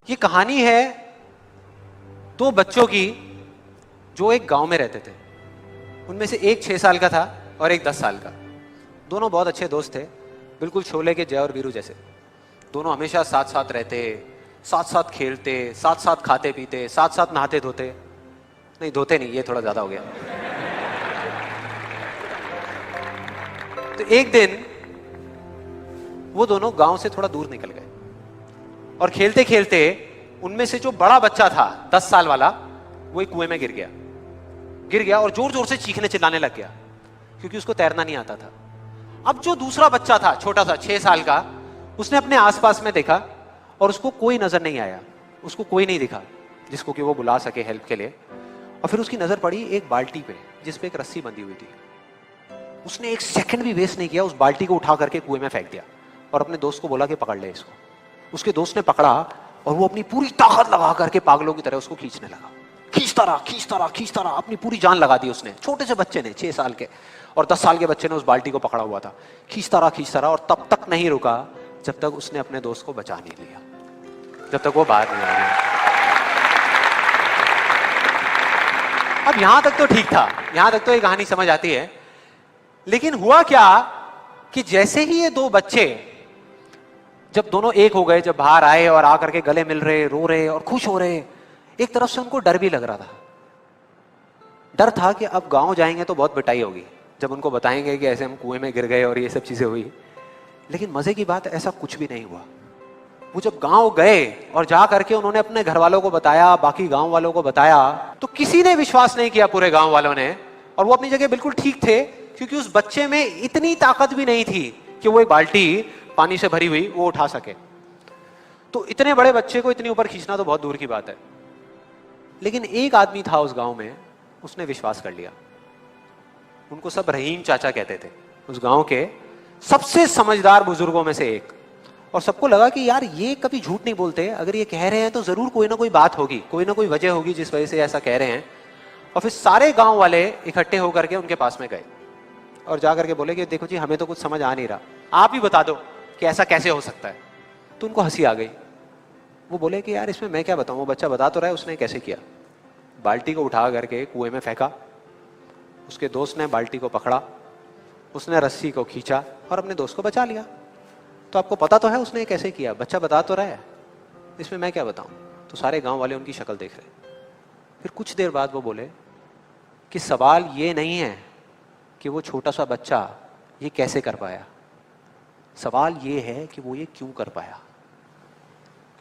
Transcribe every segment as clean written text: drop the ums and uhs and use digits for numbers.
ये कहानी है दो बच्चों की जो एक गांव में रहते थे। उनमें से एक 6 साल का था और एक 10 साल का। दोनों बहुत अच्छे दोस्त थे, बिल्कुल शोले के जय और वीरू जैसे। दोनों हमेशा साथ साथ रहते, साथ साथ खेलते, साथ साथ खाते पीते, साथ साथ नहाते धोते। नहीं धोते नहीं, ये थोड़ा ज्यादा हो गया। तो एक दिन वो दोनों गांव से थोड़ा दूर निकल गए और खेलते खेलते उनमें से जो बड़ा बच्चा था 10 साल वाला, वो एक कुएं में गिर गया और जोर जोर से चीखने चिल्लाने लग गया क्योंकि उसको तैरना नहीं आता था। अब जो दूसरा बच्चा था छोटा सा 6 साल का, उसने अपने आसपास में देखा और उसको कोई नजर नहीं आया, उसको कोई नहीं दिखा जिसको कि वो बुला सके हेल्प के लिए। और फिर उसकी नजर पड़ी एक बाल्टी पे जिसपे एक रस्सी बंधी हुई थी। उसने एक सेकंड भी वेस्ट नहीं किया, उस बाल्टी को उठा करके कुएं में फेंक दिया और अपने दोस्त को बोला कि पकड़ ले इसको। उसके दोस्त ने पकड़ा और वो अपनी पूरी ताकत लगा करके पागलों की तरह उसको खींचने लगा। खींचता रहा, अपनी पूरी जान लगा दी उसने। छोटे से बच्चे ने, 6 साल के और 10 साल के बच्चे ने उस बाल्टी को पकड़ा हुआ था। खींचता रहा और तब तक नहीं रुका जब तक उसने अपने दोस्त को बचा नहीं लिया, जब तक वो बाहर नहीं आ गया। अब यहां तक तो ठीक था, यहां तक तो ये कहानी समझ आती है। लेकिन हुआ क्या कि जैसे ही ये दो बच्चे जब दोनों एक हो गए, जब बाहर आए और आकर के गले मिल रहे, रो रहे और खुश हो रहे, एक तरफ से उनको डर भी लग रहा था। डर था कि अब गांव जाएंगे तो बहुत पिटाई होगी जब उनको बताएंगे कि ऐसे हम कुएं में गिर गए और ये सब चीजें हुई। लेकिन मजे की बात, ऐसा कुछ भी नहीं हुआ। वो जब गांव गए और जा करके उन्होंने अपने घर वालों को बताया, बाकी गांव वालों को बताया, तो किसी ने विश्वास नहीं किया, पूरे गांव वालों ने। और वो अपनी जगह बिल्कुल ठीक थे क्योंकि उस बच्चे में इतनी ताकत भी नहीं थी कि वो एक बाल्टी पानी से भरी हुई वो उठा सके। तो इतने बड़े बच्चे को इतनी ऊपर खींचना तो बहुत दूर की बात है। लेकिन एक आदमी था उस गांव में, उसने विश्वास कर लिया। उनको सब रहीम चाचा कहते थे, उस गांव के सबसे समझदार बुजुर्गों में से एक। और सबको लगा कि यार ये कभी झूठ नहीं बोलते, अगर ये कह रहे हैं तो जरूर कोई ना कोई बात होगी, कोई ना कोई वजह होगी जिस वजह से ऐसा कह रहे हैं। और फिर सारे गांव वाले इकट्ठे होकर के उनके पास में गए और जाकर के बोले कि देखो जी, हमें तो कुछ समझ आ नहीं रहा, आप ही बता दो कि ऐसा कैसे हो सकता है। तो उनको हंसी आ गई। वो बोले कि यार इसमें मैं क्या बताऊं, वो बच्चा बता तो रहा है उसने कैसे किया। बाल्टी को उठा करके कुएं में फेंका, उसके दोस्त ने बाल्टी को पकड़ा, उसने रस्सी को खींचा और अपने दोस्त को बचा लिया। तो आपको पता तो है उसने कैसे किया, बच्चा बता तो रहा है, इसमें मैं क्या बताऊं। तो सारे गांव वाले उनकी शक्ल देख रहे। फिर कुछ देर बाद वो बोले कि सवाल ये नहीं है कि वो छोटा सा बच्चा ये कैसे कर पाया, सवाल ये है कि वो ये क्यों कर पाया,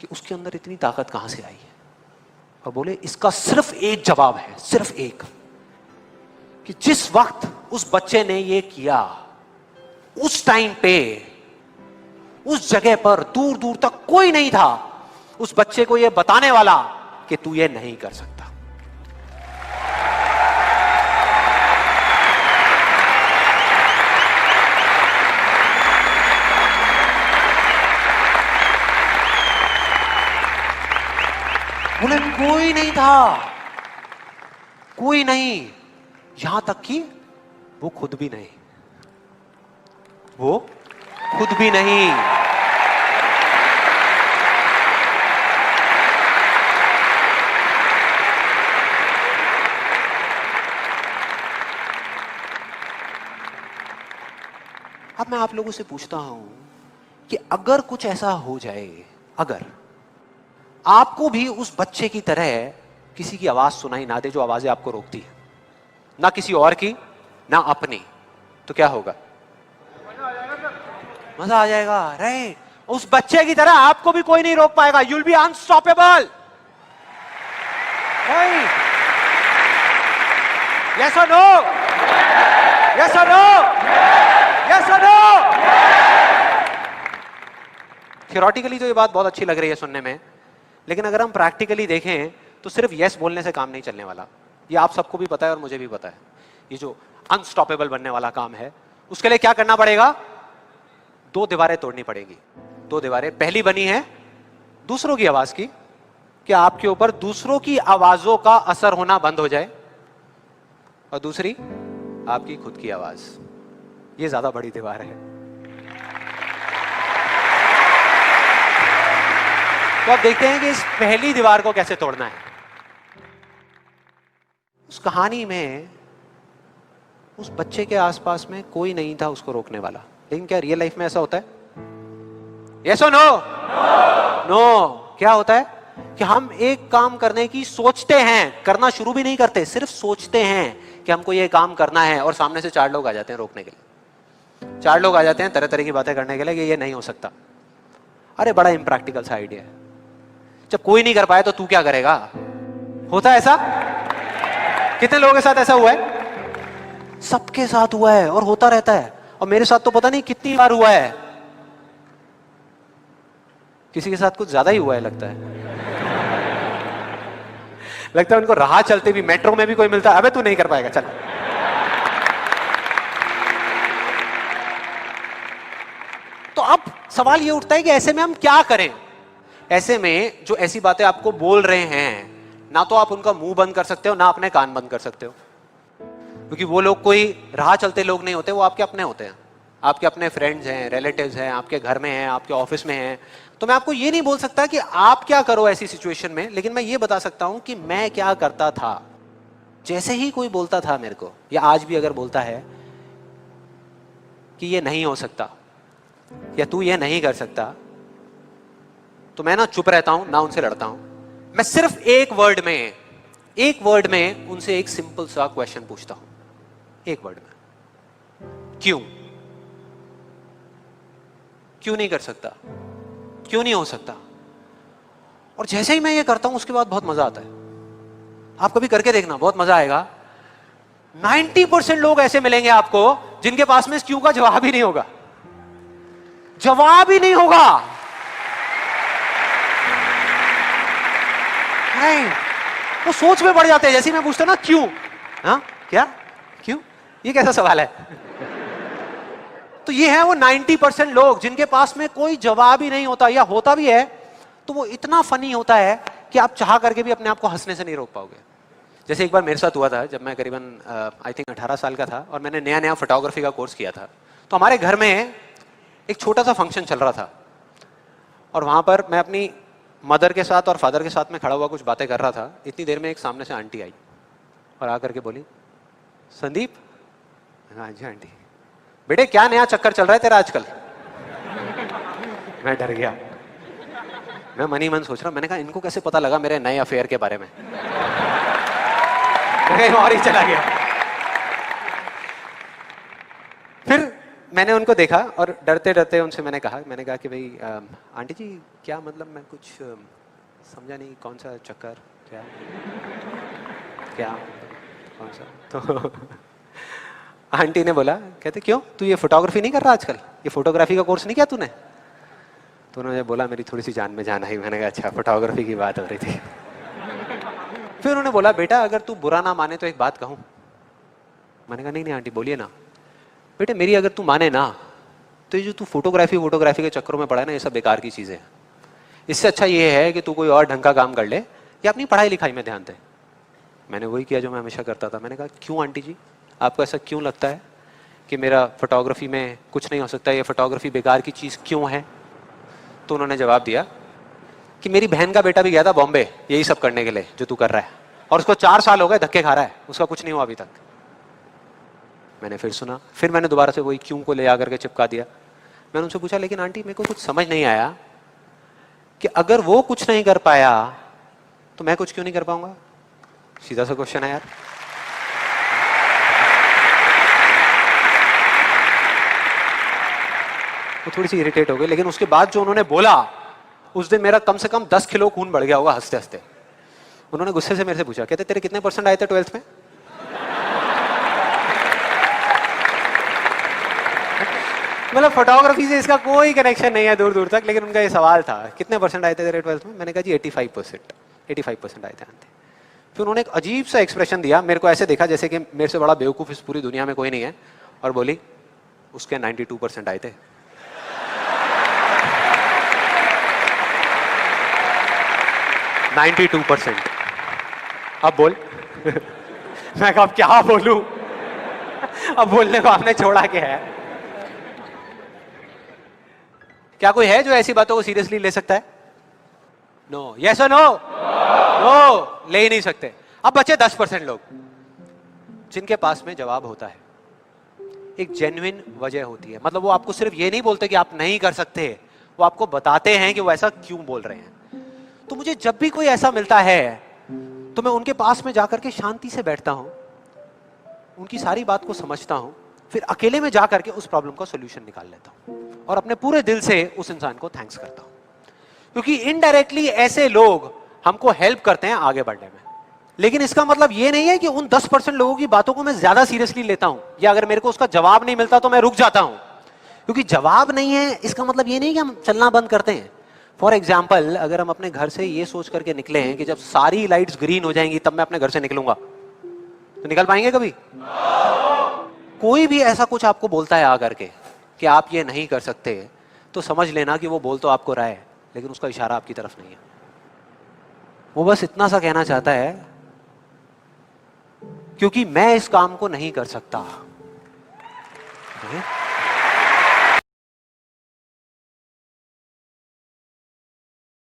कि उसके अंदर इतनी ताकत कहां से आई है। और बोले इसका सिर्फ एक जवाब है, सिर्फ एक, कि जिस वक्त उस बच्चे ने ये किया, उस टाइम पे उस जगह पर दूर दूर तक कोई नहीं था उस बच्चे को ये बताने वाला कि तू ये नहीं कर सकता। बोले कोई नहीं था, कोई नहीं, यहां तक कि वो खुद भी नहीं, वो खुद भी नहीं। अब मैं आप लोगों से पूछता हूं कि अगर कुछ ऐसा हो जाए, अगर आपको भी उस बच्चे की तरह किसी की आवाज सुनाई ना दे, जो आवाजें आपको रोकती है, ना किसी और की ना अपनी, तो क्या होगा? मजा आ जाएगा, राइट। उस बच्चे की तरह आपको भी कोई नहीं रोक पाएगा। You'll be unstoppable, right? Yes और नो? यस और नो? यस और नो? थियोरेटिकली तो ये बात बहुत अच्छी लग रही है सुनने में, लेकिन अगर हम प्रैक्टिकली देखें तो सिर्फ यस बोलने से काम नहीं चलने वाला। ये आप सबको भी पता है और मुझे भी पता है। ये जो अनस्टॉपेबल बनने वाला काम है, उसके लिए क्या करना पड़ेगा? 2 दीवारें तोड़नी पड़ेगी। 2 दीवारें, पहली बनी है दूसरों की आवाज की, कि आपके ऊपर दूसरों की आवाजों का असर होना बंद हो जाए, और दूसरी आपकी खुद की आवाज। ये ज्यादा बड़ी दीवार है। तो अब देखते हैं कि इस पहली दीवार को कैसे तोड़ना है। उस कहानी में उस बच्चे के आसपास में कोई नहीं था उसको रोकने वाला, लेकिन क्या रियल लाइफ में ऐसा होता है? यस और नो? नो। क्या होता है कि हम एक काम करने की सोचते हैं, करना शुरू भी नहीं करते, सिर्फ सोचते हैं कि हमको ये काम करना है, और सामने से 4 लोग आ जाते हैं रोकने के लिए। 4 लोग आ जाते हैं तरह तरह की बातें करने के लिए कि ये नहीं हो सकता। अरे बड़ा इम्प्रैक्टिकल सा आइडिया है। जब कोई नहीं कर पाए तो तू क्या करेगा? होता है ऐसा? कितने लोगों के साथ ऐसा हुआ है? सबके साथ हुआ है और होता रहता है। और मेरे साथ तो पता नहीं कितनी बार हुआ है। किसी के साथ कुछ ज्यादा ही हुआ है लगता है। लगता है उनको राह चलते भी, मेट्रो में भी कोई मिलता है, अबे तू नहीं कर पाएगा चल। तो अब सवाल ये उठता है कि ऐसे में हम क्या करें? ऐसे में जो ऐसी बातें आपको बोल रहे हैं, ना तो आप उनका मुंह बंद कर सकते हो, ना अपने कान बंद कर सकते हो, क्योंकि वो लोग कोई राह चलते लोग नहीं होते, वो आपके अपने होते हैं। आपके अपने फ्रेंड्स हैं, रिलेटिव्स हैं, आपके घर में हैं, आपके ऑफिस में हैं। तो मैं आपको ये नहीं बोल सकता कि आप क्या करो ऐसी सिचुएशन में, लेकिन मैं ये बता सकता हूं कि मैं क्या करता था। जैसे ही कोई बोलता था मेरे को, या आज भी अगर बोलता है कि ये नहीं हो सकता या तू ये नहीं कर सकता, तो मैं ना चुप रहता हूं, ना उनसे लड़ता हूं। मैं सिर्फ एक वर्ड में उनसे एक सिंपल सा क्वेश्चन पूछता हूं, एक वर्ड में, क्यों? क्यों नहीं कर सकता? क्यों नहीं हो सकता? और जैसे ही मैं ये करता हूं उसके बाद बहुत मजा आता है। आप कभी करके देखना, बहुत मजा आएगा। 90% लोग ऐसे मिलेंगे आपको जिनके पास में इस क्यों का जवाब ही नहीं होगा। जवाब ही नहीं होगा। नहीं, वो सोच में पड़ जाते हैं। जैसे मैं पूछता ना क्यों, हाँ क्या, क्यों, ये कैसा सवाल है? तो ये है वो 90% लोग जिनके पास में कोई जवाब ही नहीं होता, या होता भी है तो वो इतना फनी होता है कि आप चाह करके भी अपने आप को हंसने से नहीं रोक पाओगे। जैसे एक बार मेरे साथ हुआ था, जब मैं करीबन आई थिंक 18 साल का था और मैंने नया नया फोटोग्राफी का कोर्स किया था। तो हमारे घर में एक छोटा सा फंक्शन चल रहा था और वहां पर मैं अपनी मदर के साथ और फादर के साथ में खड़ा हुआ कुछ बातें कर रहा था। इतनी देर में एक सामने से आंटी आई और आकर के बोली, संदीप। हाँ जी आंटी। बेटे क्या नया चक्कर चल रहा है तेरा आजकल? मैं डर गया। मैं मन ही मन सोच रहा, मैंने कहा इनको कैसे पता लगा मेरे नए अफेयर के बारे में? कहीं और ही चला गया। फिर मैंने उनको देखा और डरते डरते उनसे मैंने कहा कि भाई आंटी जी क्या मतलब, मैं कुछ समझा नहीं, कौन सा चक्कर, क्या क्या कौन सा? तो आंटी ने बोला, कहते क्यों तू ये फोटोग्राफी नहीं कर रहा आजकल? ये फोटोग्राफी का कोर्स नहीं किया तूने? तो उन्होंने बोला मेरी थोड़ी सी जान में जान आई। मैंने कहा अच्छा, फोटोग्राफी की बात हो रही थी। फिर उन्होंने बोला, बेटा अगर तू बुरा ना माने तो एक बात कहूं। मैंने कहा नहीं नहीं आंटी बोलिए ना। बेटे मेरी अगर तू माने ना, तो ये जो तू फोटोग्राफी के चक्करों में पड़ा है ना, ये सब बेकार की चीजें हैं। इससे अच्छा ये है कि तू कोई और ढंग का काम कर ले या अपनी पढ़ाई लिखाई में ध्यान दे। मैंने वही किया जो मैं हमेशा करता था। मैंने कहा क्यों आंटी जी, आपको ऐसा क्यों लगता है कि मेरा फोटोग्राफी में कुछ नहीं हो सकता, ये फोटोग्राफी बेकार की चीज़ क्यों है? तो उन्होंने जवाब दिया कि मेरी बहन का बेटा भी गया था बॉम्बे यही सब करने के लिए जो तू कर रहा है, और उसको 4 साल हो गए धक्के खा रहा है, उसका कुछ नहीं हुआ अभी तक। मैंने फिर सुना, फिर मैंने दोबारा से वही क्यों को ले आकर के चिपका दिया। मैंने उनसे पूछा लेकिन आंटी मेरे को कुछ समझ नहीं आया कि अगर वो कुछ नहीं कर पाया तो मैं कुछ क्यों नहीं कर पाऊंगा? सीधा सा क्वेश्चन है यार। वो थोड़ी सी इरिटेट हो गई, लेकिन उसके बाद जो उन्होंने बोला, उस दिन मेरा कम से कम 10 किलो खून बढ़ गया होगा हंसते हंसते। उन्होंने गुस्से से मेरे से पूछा, कहते तेरे कितने % आए थे 12th में? मतलब फोटोग्राफी से इसका कोई कनेक्शन नहीं है दूर दूर तक, लेकिन उनका ये सवाल था कितने % आए थे तेरे 12th में? मैंने कहा जी 85% आए थे आंटी। फिर उन्होंने एक अजीब सा एक्सप्रेशन दिया, मेरे को ऐसे देखा जैसे कि मेरे से बड़ा बेवकूफ इस पूरी दुनिया में कोई नहीं है, और बोली उसके 92% आए थे। अब बोल। मैं कहा अब क्या बोलूं? अब बोलने को आपने छोड़ा क्या है? क्या कोई है जो ऐसी बातों को सीरियसली ले सकता है? नो, यस और नो? नो, ले ही नहीं सकते। अब बचे 10% लोग जिनके पास में जवाब होता है, एक जेन्युइन वजह होती है। मतलब वो आपको सिर्फ ये नहीं बोलते कि आप नहीं कर सकते, वो आपको बताते हैं कि वो ऐसा क्यों बोल रहे हैं। तो मुझे जब भी कोई ऐसा मिलता है तो मैं उनके पास में जाकर के शांति से बैठता हूं, उनकी सारी बात को समझता हूं, फिर अकेले में जाकर के उस प्रॉब्लम का सॉल्यूशन निकाल लेता हूं और अपने पूरे दिल से उस इंसान को थैंक्स करता हूं। क्योंकि इनडायरेक्टली ऐसे लोग हमको हेल्प करते हैं आगे बढ़ने में। लेकिन इसका मतलब ये नहीं है कि उन 10% लोगों की बातों को मैं ज्यादा सीरियसली लेता हूं, या अगर मेरे को उसका जवाब नहीं मिलता तो मैं रुक जाता हूं। क्योंकि जवाब नहीं है इसका मतलब ये नहीं कि हम चलना बंद करते हैं। फॉर एग्जाम्पल, अगर हम अपने घर से ये सोच करके निकले हैं कि जब सारी लाइट्स ग्रीन हो जाएंगी तब मैं अपने घर से निकलूंगा, तो निकल पाएंगे कभी? कोई भी ऐसा कुछ आपको बोलता है आकर के कि आप ये नहीं कर सकते, तो समझ लेना कि वो बोल तो आपको रहा है, लेकिन उसका इशारा आपकी तरफ नहीं है। वो बस इतना सा कहना चाहता है, क्योंकि मैं इस काम को नहीं कर सकता।